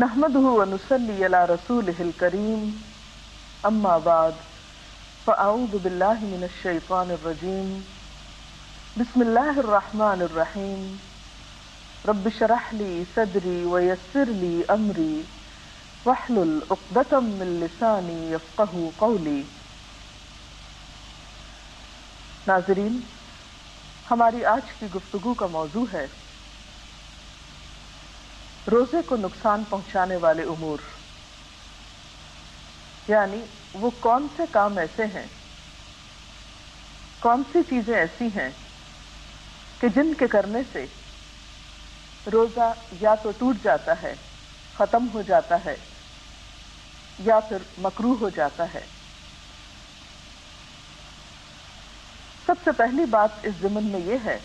نحمده ونصلي على رسوله الكريم اما بعد فاعوذ بالله من الشيطان الرجيم بسم الله الرحمن الرحيم رب اشرح لي صدري ويسر لي امري واحلل عقدة من لساني يفقهوا قولي۔ ناظرین، ہماری آج کی گفتگو کا موضوع ہے روزے کو نقصان پہنچانے والے امور، یعنی وہ کون سے کام ایسے ہیں، کون سی چیزیں ایسی ہیں کہ جن کے کرنے سے روزہ یا تو ٹوٹ جاتا ہے، ختم ہو جاتا ہے، یا پھر مکروہ ہو جاتا ہے۔ سب سے پہلی بات اس ضمن میں یہ ہے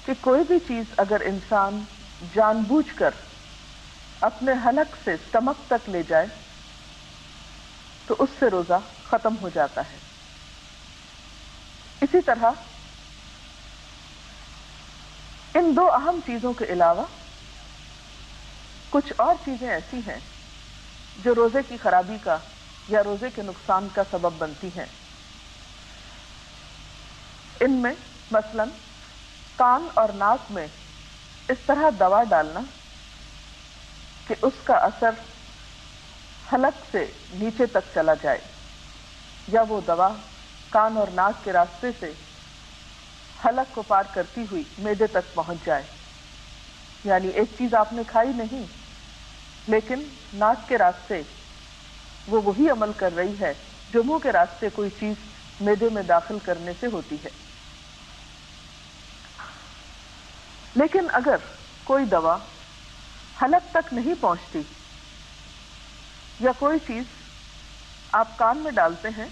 کہ کوئی بھی چیز اگر انسان جان بوجھ کر اپنے حلق سے اسٹمک تک لے جائے تو اس سے روزہ ختم ہو جاتا ہے۔ اسی طرح ان دو اہم چیزوں کے علاوہ کچھ اور چیزیں ایسی ہیں جو روزے کی خرابی کا یا روزے کے نقصان کا سبب بنتی ہیں۔ ان میں مثلاً کان اور ناک میں اس طرح دوا ڈالنا کہ اس کا اثر حلق سے نیچے تک چلا جائے، یا وہ دوا کان اور ناک کے راستے سے حلق کو پار کرتی ہوئی معدے تک پہنچ جائے۔ یعنی ایک چیز آپ نے کھائی نہیں، لیکن ناک کے راستے وہ وہی عمل کر رہی ہے جو منہ کے راستے کوئی چیز معدے میں داخل کرنے سے ہوتی ہے۔ لیکن اگر کوئی دوا حلق تک نہیں پہنچتی، یا کوئی چیز آپ کان میں ڈالتے ہیں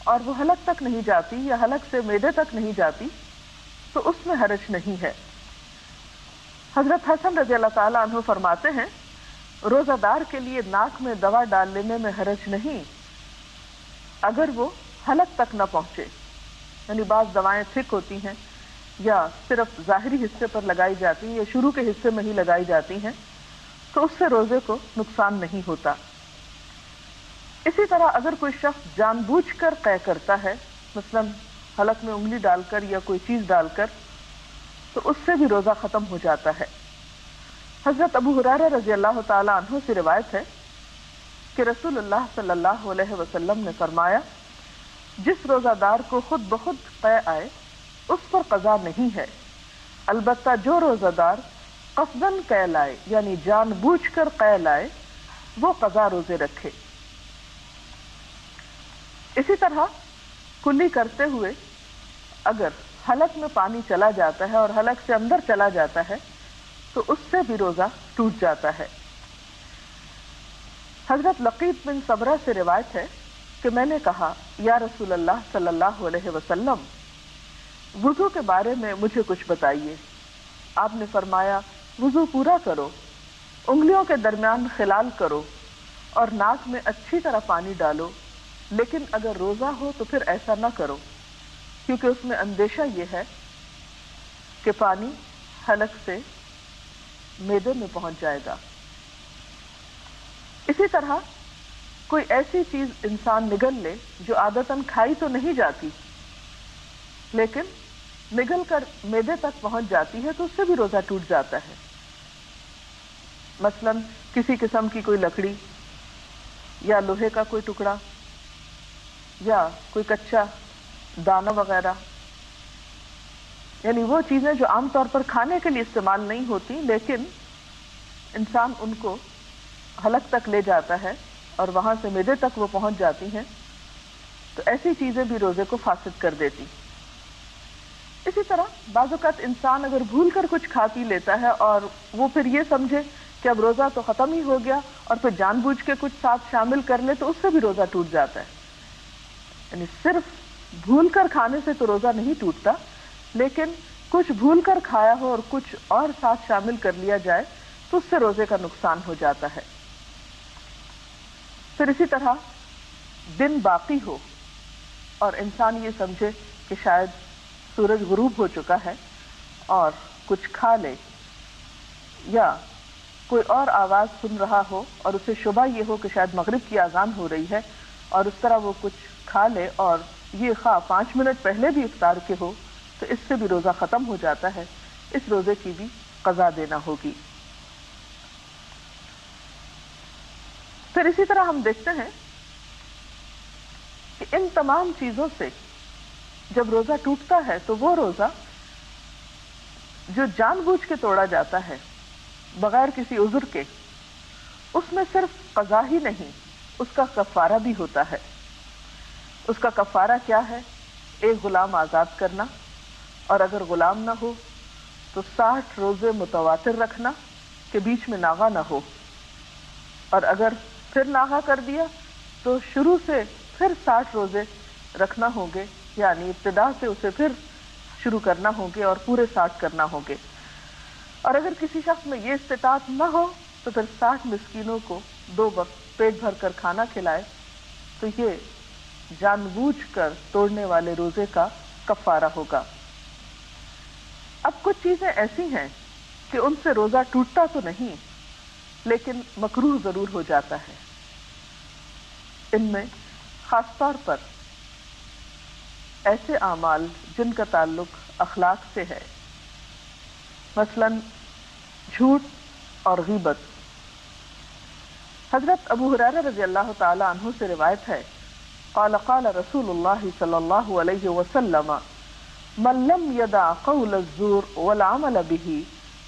اور وہ حلق تک نہیں جاتی یا حلق سے معدے تک نہیں جاتی، تو اس میں حرج نہیں ہے۔ حضرت حسن رضی اللہ تعالیٰ عنہ فرماتے ہیں روزہ دار کے لیے ناک میں دوا ڈال لینے میں حرج نہیں اگر وہ حلق تک نہ پہنچے۔ یعنی بعض دوائیں تھک ہوتی ہیں یا صرف ظاہری حصے پر لگائی جاتی ہیں یا شروع کے حصے میں ہی لگائی جاتی ہیں، تو اس سے روزے کو نقصان نہیں ہوتا۔ اسی طرح اگر کوئی شخص جان بوجھ کر قے کرتا ہے، مثلا حلق میں انگلی ڈال کر یا کوئی چیز ڈال کر، تو اس سے بھی روزہ ختم ہو جاتا ہے۔ حضرت ابو ہریرہ رضی اللہ تعالی عنہ سے روایت ہے کہ رسول اللہ صلی اللہ علیہ وسلم نے فرمایا جس روزہ دار کو خود بخود قے آئے اس پر قضا نہیں ہے، البتہ جو روزہ دار قصداً قے لائے یعنی جان بوجھ کر قے لائے وہ قضا روزے رکھے۔ اسی طرح کلی کرتے ہوئے اگر حلق میں پانی چلا جاتا ہے اور حلق سے اندر چلا جاتا ہے تو اس سے بھی روزہ ٹوٹ جاتا ہے۔ حضرت لقیط بن صبرہ سے روایت ہے کہ میں نے کہا یا رسول اللہ صلی اللہ علیہ وسلم، وضو کے بارے میں مجھے کچھ بتائیے۔ آپ نے فرمایا وضو پورا کرو، انگلیوں کے درمیان خلال کرو اور ناک میں اچھی طرح پانی ڈالو، لیکن اگر روزہ ہو تو پھر ایسا نہ کرو، کیونکہ اس میں اندیشہ یہ ہے کہ پانی حلق سے معدے میں پہنچ جائے گا۔ اسی طرح کوئی ایسی چیز انسان نگل لے جو عادتاً کھائی تو نہیں جاتی لیکن نگل کر معدے تک پہنچ جاتی ہے تو اس سے بھی روزہ ٹوٹ جاتا ہے۔ مثلاً کسی قسم کی کوئی لکڑی یا لوہے کا کوئی ٹکڑا یا کوئی کچا دانہ وغیرہ، یعنی وہ چیزیں جو عام طور پر کھانے کے لیے استعمال نہیں ہوتی لیکن انسان ان کو حلق تک لے جاتا ہے اور وہاں سے معدے تک وہ پہنچ جاتی ہیں، تو ایسی چیزیں بھی روزے کو فاسد کر دیتی۔ اسی طرح بعض اوقات انسان اگر بھول کر کچھ کھا پی لیتا ہے اور وہ پھر یہ سمجھے کہ اب روزہ تو ختم ہی ہو گیا اور پھر جان بوجھ کے کچھ ساتھ شامل کر لے تو اس سے بھی روزہ ٹوٹ جاتا ہے۔ یعنی صرف بھول کر کھانے سے تو روزہ نہیں ٹوٹتا، لیکن کچھ بھول کر کھایا ہو اور کچھ اور ساتھ شامل کر لیا جائے تو اس سے روزے کا نقصان ہو جاتا ہے۔ پھر اسی طرح دن باقی ہو اور انسان یہ سمجھے کہ شاید سورج غروب ہو چکا ہے اور کچھ کھا لے، یا کوئی اور آواز سن رہا ہو اور اسے شبہ یہ ہو کہ شاید مغرب کی اذان ہو رہی ہے، اور اس طرح وہ کچھ کھا لے اور یہ خواہ 5 منٹ پہلے بھی افطار کے ہو، تو اس سے بھی روزہ ختم ہو جاتا ہے، اس روزے کی بھی قضا دینا ہوگی۔ پھر اسی طرح ہم دیکھتے ہیں کہ ان تمام چیزوں سے جب روزہ ٹوٹتا ہے تو وہ روزہ جو جان بوجھ کے توڑا جاتا ہے بغیر کسی عذر کے، اس میں صرف قضا ہی نہیں، اس کا کفارہ بھی ہوتا ہے۔ اس کا کفارہ کیا ہے؟ ایک غلام آزاد کرنا، اور اگر غلام نہ ہو تو 60 روزے متواتر رکھنا کہ بیچ میں ناغہ نہ ہو، اور اگر پھر ناغہ کر دیا تو شروع سے پھر 60 روزے رکھنا ہوں گے، یعنی ابتدا سے اسے پھر شروع کرنا ہوں گے اور پورے 60 کرنا ہوں گے۔ اور اگر کسی شخص میں یہ استطاعت نہ ہو تو پھر 60 مسکینوں کو 2 وقت پیٹ بھر کر کھانا کھلائے، تو یہ جان بوجھ کر توڑنے والے روزے کا کفارہ ہوگا۔ اب کچھ چیزیں ایسی ہیں کہ ان سے روزہ ٹوٹتا تو نہیں لیکن مکروہ ضرور ہو جاتا ہے۔ ان میں خاص طور پر ایسے اعمال جن کا تعلق اخلاق سے ہے، مثلا جھوٹ اور غیبت۔ حضرت ابو ہریرہ رضی اللہ تعالی عنہ سے روایت ہے، قال قال رسول اللہ صلی اللہ علیہ وسلم من لم يدع قول الزور والعمل به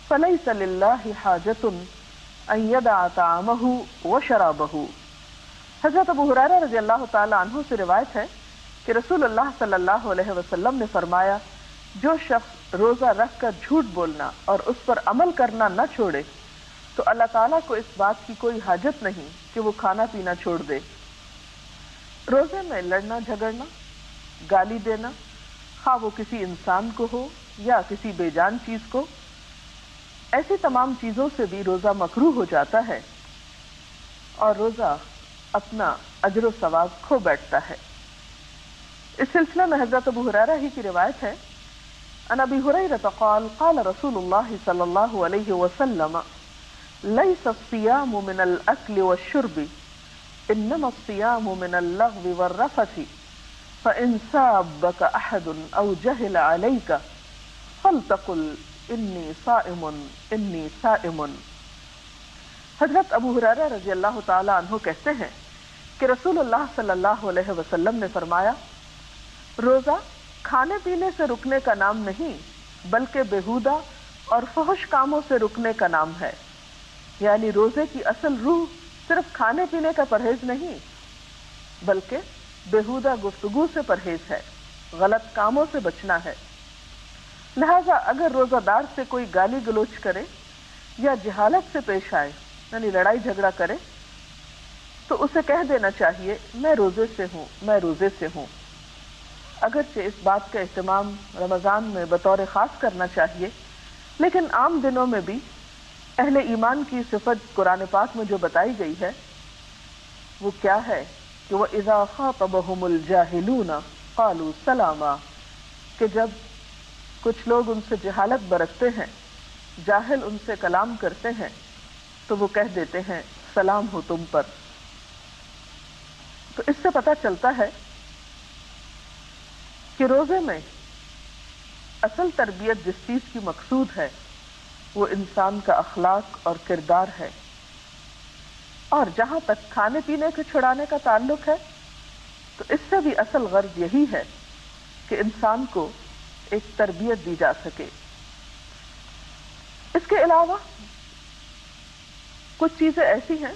فليس لله حاجة ان يدع طعامه وشرابه۔ حضرت ابو ہریرہ رضی اللہ تعالی عنہ سے روایت ہے کہ رسول اللہ صلی اللہ علیہ وسلم نے فرمایا، جو شخص روزہ رکھ کر جھوٹ بولنا اور اس پر عمل کرنا نہ چھوڑے تو اللہ تعالیٰ کو اس بات کی کوئی حاجت نہیں کہ وہ کھانا پینا چھوڑ دے۔ روزے میں لڑنا جھگڑنا، گالی دینا، خواہ وہ کسی انسان کو ہو یا کسی بے جان چیز کو، ایسی تمام چیزوں سے بھی روزہ مکروہ ہو جاتا ہے اور روزہ اپنا اجر و ثواب کھو بیٹھتا ہے۔ اس سلسلے میں حضرت ابو ہریرہ ہی کی روایت ہے، عن ابی ہریرہ قال قال رسول اللہ صلی اللہ علیہ وسلم لیس الصیام من الاکل والشرب انما الصیام من اللغو والرفث فإن سابك أحد أو جهل عليك فلتقل إني صائم إني صائم۔ حضرت ابو ہریرہ رضی اللہ تعالی عنہ کہتے ہیں کہ رسول اللہ صلی اللہ علیہ وسلم نے فرمایا، روزہ کھانے پینے سے رکنے کا نام نہیں بلکہ بیہودہ اور فحش کاموں سے رکنے کا نام ہے۔ یعنی روزے کی اصل روح صرف کھانے پینے کا پرہیز نہیں بلکہ بیہودہ گفتگو سے پرہیز ہے، غلط کاموں سے بچنا ہے۔ لہذا اگر روزہ دار سے کوئی گالی گلوچ کرے یا جہالت سے پیش آئے، یعنی لڑائی جھگڑا کرے، تو اسے کہہ دینا چاہیے میں روزے سے ہوں، میں روزے سے ہوں۔ اگرچہ اس بات کا اہتمام رمضان میں بطور خاص کرنا چاہیے، لیکن عام دنوں میں بھی اہل ایمان کی صفت قرآن پاک میں جو بتائی گئی ہے وہ کیا ہے کہ وَإِذَا خَاطَبَهُمُ الْجَاهِلُونَ قَالُوا سَلَامًا، کہ جب کچھ لوگ ان سے جہالت برتتے ہیں، جاہل ان سے کلام کرتے ہیں تو وہ کہہ دیتے ہیں سلام ہو تم پر۔ تو اس سے پتہ چلتا ہے کہ روزے میں اصل تربیت جس چیز کی مقصود ہے وہ انسان کا اخلاق اور کردار ہے، اور جہاں تک کھانے پینے کے چھڑانے کا تعلق ہے تو اس سے بھی اصل غرض یہی ہے کہ انسان کو ایک تربیت دی جا سکے۔ اس کے علاوہ کچھ چیزیں ایسی ہیں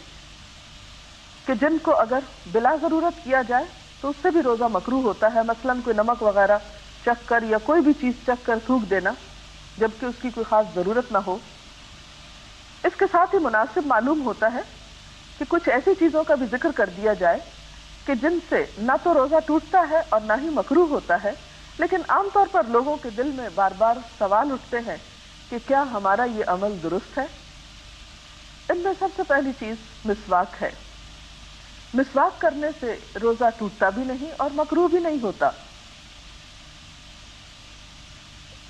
کہ جن کو اگر بلا ضرورت کیا جائے تو اس سے بھی روزہ مکروہ ہوتا ہے، مثلا کوئی نمک وغیرہ چکھ کر یا کوئی بھی چیز چکھ کر تھوک دینا جبکہ اس کی کوئی خاص ضرورت نہ ہو۔ اس کے ساتھ ہی مناسب معلوم ہوتا ہے کہ کچھ ایسی چیزوں کا بھی ذکر کر دیا جائے کہ جن سے نہ تو روزہ ٹوٹتا ہے اور نہ ہی مکروہ ہوتا ہے، لیکن عام طور پر لوگوں کے دل میں بار بار سوال اٹھتے ہیں کہ کیا ہمارا یہ عمل درست ہے؟ ان میں سب سے پہلی چیز مسواک ہے۔ مسواک کرنے سے روزہ ٹوٹتا بھی نہیں اور مکروہ بھی نہیں ہوتا۔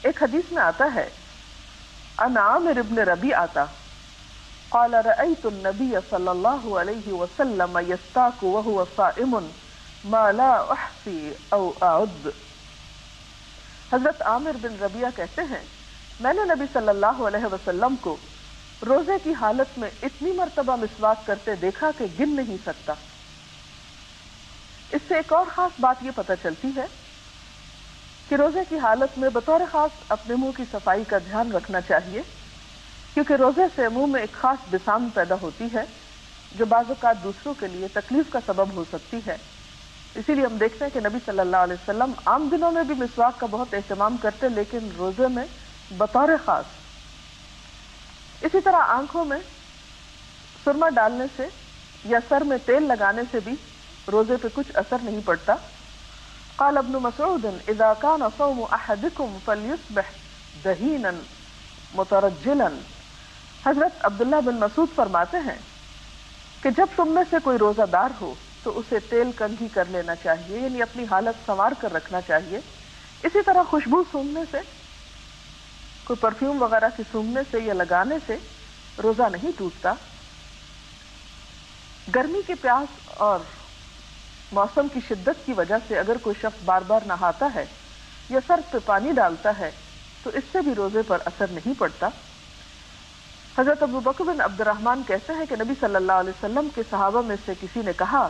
ایک حدیث میں آتا ہے عن عامر ابن ربیعہ قال رأيت النبي صلى الله عليه وسلم يستاك وهو صائم ما لا احصي او اعد. حضرت عامر بن ربیعہ کہتے ہیں میں نے نبی صلی اللہ علیہ وسلم کو روزے کی حالت میں اتنی مرتبہ مسواک کرتے دیکھا کہ گن نہیں سکتا. اس سے ایک اور خاص بات یہ پتہ چلتی ہے کہ روزے کی حالت میں بطور خاص اپنے منہ کی صفائی کا دھیان رکھنا چاہیے، کیونکہ روزے سے منہ میں ایک خاص بسام پیدا ہوتی ہے جو بعض اوقات دوسروں کے لیے تکلیف کا سبب ہو سکتی ہے. اسی لیے ہم دیکھتے ہیں کہ نبی صلی اللہ علیہ وسلم عام دنوں میں بھی مسواک کا بہت اہتمام کرتے، لیکن روزے میں بطور خاص. اسی طرح آنکھوں میں سرما ڈالنے سے یا سر میں تیل لگانے سے بھی روزے پہ کچھ اثر نہیں پڑتا. قال ابن مسعود اذا كان صوم احدكم فليصبح دهينا مترجلا. حضرت عبداللہ بن مسعود فرماتے ہیں کہ جب تم میں سے کوئی روزہ دار ہو تو اسے تیل کنگھی کر لینا چاہیے، یعنی اپنی حالت سنوار کر رکھنا چاہیے. اسی طرح خوشبو سونگھنے سے، کوئی پرفیوم وغیرہ کی سونگھنے سے یا لگانے سے روزہ نہیں ٹوٹتا. گرمی کی پیاس اور موسم کی شدت کی وجہ سے اگر کوئی شخص بار بار نہاتا ہے یا سر پہ پانی ڈالتا ہے تو اس سے بھی روزے پر اثر نہیں پڑتا. حضرت ابو بکر بن عبد الرحمن کہتے ہیں کہ نبی صلی اللہ علیہ وسلم کے صحابہ میں سے کسی نے کہا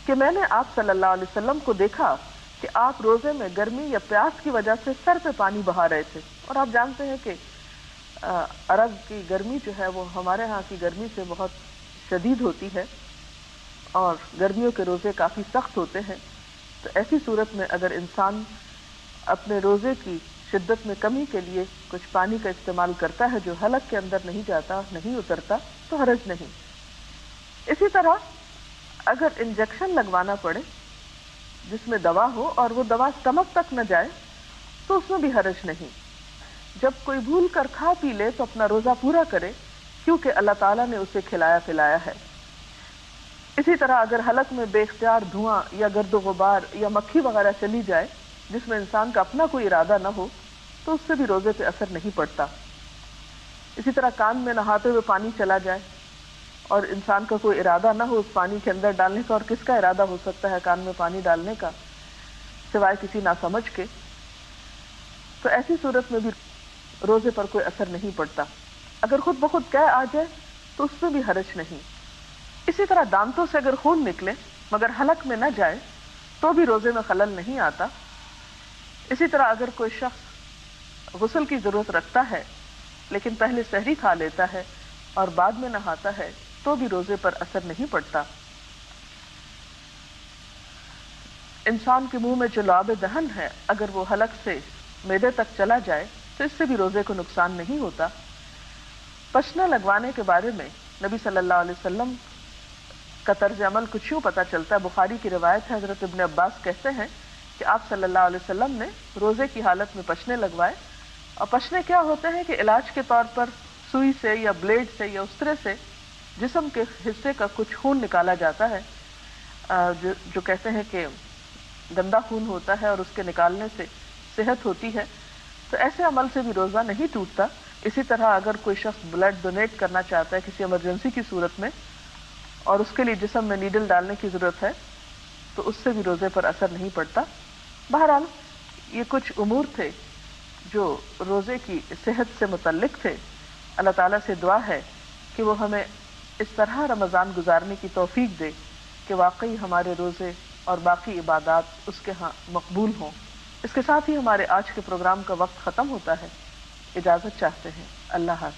کہ میں نے آپ صلی اللہ علیہ وسلم کو دیکھا کہ آپ روزے میں گرمی یا پیاس کی وجہ سے سر پہ پانی بہا رہے تھے. اور آپ جانتے ہیں کہ عرب کی گرمی جو ہے وہ ہمارے ہاں کی گرمی سے بہت شدید ہوتی ہے اور گرمیوں کے روزے کافی سخت ہوتے ہیں. تو ایسی صورت میں اگر انسان اپنے روزے کی شدت میں کمی کے لیے کچھ پانی کا استعمال کرتا ہے جو حلق کے اندر نہیں جاتا، نہیں اترتا، تو حرج نہیں. اسی طرح اگر انجیکشن لگوانا پڑے جس میں دوا ہو اور وہ دوا اسٹمک تک نہ جائے تو اس میں بھی حرج نہیں. جب کوئی بھول کر کھا پی لے تو اپنا روزہ پورا کرے، کیونکہ اللہ تعالیٰ نے اسے کھلایا پلایا ہے. اسی طرح اگر حلق میں بے اختیار دھواں یا گرد و غبار یا مکھی وغیرہ چلی جائے جس میں انسان کا اپنا کوئی ارادہ نہ ہو تو اس سے بھی روزے پہ اثر نہیں پڑتا. اسی طرح کان میں نہاتے ہوئے پانی چلا جائے اور انسان کا کوئی ارادہ نہ ہو اس پانی کے اندر ڈالنے کا، اور کس کا ارادہ ہو سکتا ہے کان میں پانی ڈالنے کا سوائے کسی ناسمجھ کے، تو ایسی صورت میں بھی روزے پر کوئی اثر نہیں پڑتا. اگر خود بخود قے آ جائے تو اس میں بھی حرج نہیں. اسی طرح دانتوں سے اگر خون نکلے مگر حلق میں نہ جائے تو بھی روزے میں خلل نہیں آتا. اسی طرح اگر کوئی شخص غسل کی ضرورت رکھتا ہے لیکن پہلے سحری کھا لیتا ہے اور بعد میں نہاتا ہے تو بھی روزے پر اثر نہیں پڑتا. انسان کے منہ میں جو لعاب دہن ہے اگر وہ حلق سے معدے تک چلا جائے تو اس سے بھی روزے کو نقصان نہیں ہوتا. پشنا لگوانے کے بارے میں نبی صلی اللہ علیہ وسلم کا طرز عمل کچھ یوں پتہ چلتا ہے. بخاری کی روایت ہے، حضرت ابن عباس کہتے ہیں کہ آپ صلی اللہ علیہ وسلم نے روزے کی حالت میں پشنے لگوائے. اور پشنے کیا ہوتے ہیں کہ علاج کے طور پر سوئی سے یا بلیڈ سے یا استرے سے جسم کے حصے کا کچھ خون نکالا جاتا ہے جو کہتے ہیں کہ گندا خون ہوتا ہے اور اس کے نکالنے سے صحت ہوتی ہے. تو ایسے عمل سے بھی روزہ نہیں ٹوٹتا. اسی طرح اگر کوئی شخص بلڈ ڈونیٹ کرنا چاہتا ہے کسی ایمرجنسی کی صورت میں اور اس کے لیے جسم میں نیڈل ڈالنے کی ضرورت ہے تو اس سے بھی روزے پر اثر نہیں پڑتا. بہرحال یہ کچھ امور تھے جو روزے کی صحت سے متعلق تھے. اللہ تعالیٰ سے دعا ہے کہ وہ ہمیں اس طرح رمضان گزارنے کی توفیق دے کہ واقعی ہمارے روزے اور باقی عبادات اس کے ہاں مقبول ہوں. اس کے ساتھ ہی ہمارے آج کے پروگرام کا وقت ختم ہوتا ہے. اجازت چاہتے ہیں. اللہ حافظ.